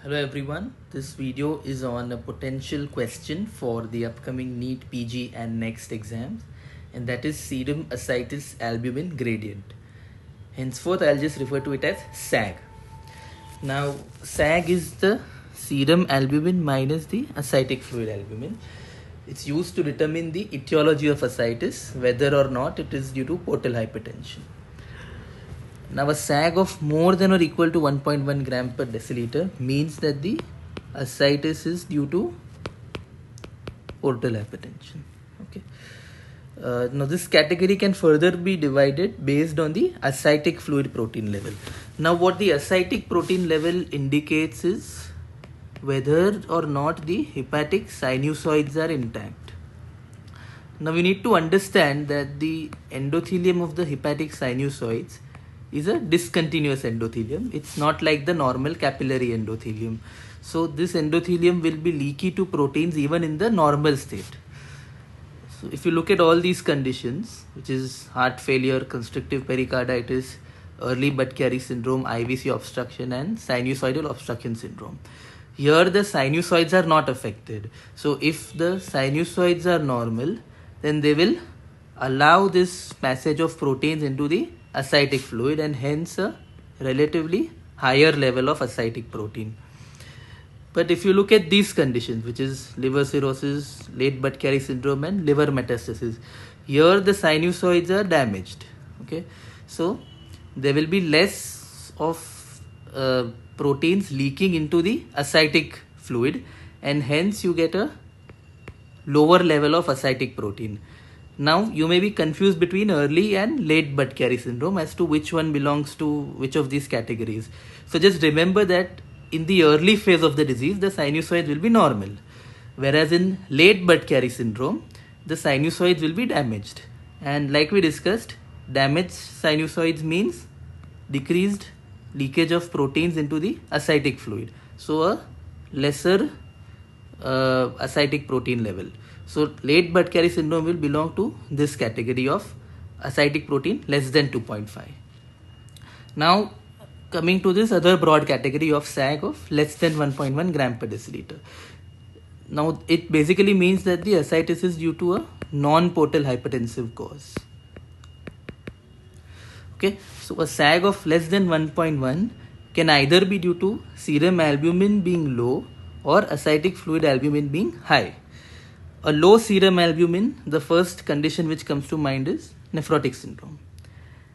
Hello everyone, this video is on a potential question for the upcoming NEET PG and next exams, and that is serum ascites albumin gradient. Henceforth I'll just refer to it as SAG. Now SAG is the serum albumin minus the ascitic fluid albumin. It's used to determine the etiology of ascites, whether or not it is due to portal hypertension. Now a SAG of more than or equal to 1.1 gram per deciliter means that the ascites is due to portal hypertension. Okay. Now this category can further be divided based on the ascitic fluid protein level. Now what the ascitic protein level indicates is whether or not the hepatic sinusoids are intact. Now we need to understand that the endothelium of the hepatic sinusoids is a discontinuous endothelium. It's not like the normal capillary endothelium. So this endothelium will be leaky to proteins even in the normal state. So if you look at all these conditions, which is heart failure, constrictive pericarditis, early Budd-Chiari syndrome, IVC obstruction and sinusoidal obstruction syndrome. Here the sinusoids are not affected. So if the sinusoids are normal, then they will allow this passage of proteins into the ascitic fluid and hence a relatively higher level of ascitic protein. But if you look at these conditions, which is liver cirrhosis, late Budd-Chiari syndrome and liver metastasis, here the sinusoids are damaged. Okay, so there will be less of proteins leaking into the ascitic fluid and hence you get a lower level of ascitic protein. Now you may be confused between early and late Budd-Chiari syndrome as to which one belongs to which of these categories. So just remember that in the early phase of the disease, the sinusoids will be normal. Whereas in late Budd-Chiari syndrome, the sinusoids will be damaged. And like we discussed, damaged sinusoids means decreased leakage of proteins into the ascitic fluid. So a lesser ascitic protein level. So late Budd-Chiari syndrome will belong to this category of ascitic protein less than 2.5. Now coming to this other broad category of SAG of less than 1.1 gram per deciliter. Now it basically means that the ascites is due to a non-portal hypertensive cause. Okay, so a SAG of less than 1.1 can either be due to serum albumin being low or ascitic fluid albumin being high. A low serum albumin, the first condition which comes to mind is nephrotic syndrome.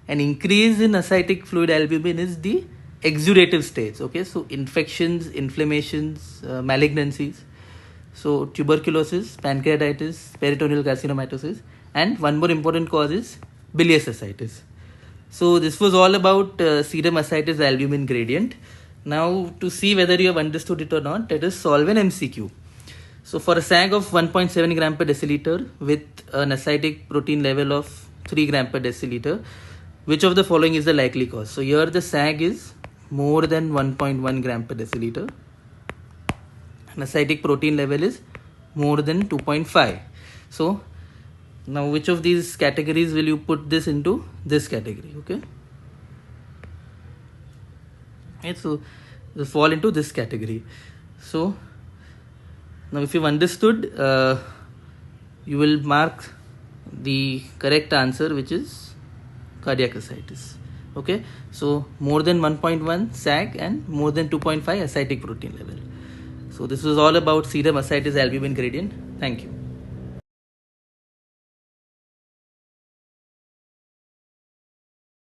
An increase in ascitic fluid albumin is the exudative stage. Okay, so infections, inflammations, malignancies. So tuberculosis, pancreatitis, peritoneal carcinomatosis, and one more important cause is bilious ascites. So this was all about serum ascites albumin gradient. Now to see whether you have understood it or not, let us solve an MCQ. So for a SAG of 1.7 gram per deciliter with an ascitic protein level of 3 gram per deciliter, which of the following is the likely cause? So here the SAG is more than 1.1 gram per deciliter. An ascitic protein level is more than 2.5. So now which of these categories will you put this into? This category, okay? Right, so this fall into this category. So now if you've understood, you will mark the correct answer, which is cardiac ascites. Okay, so more than 1.1 SAG and more than 2.5 ascitic protein level. So this was all about serum ascites albumin gradient. Thank you.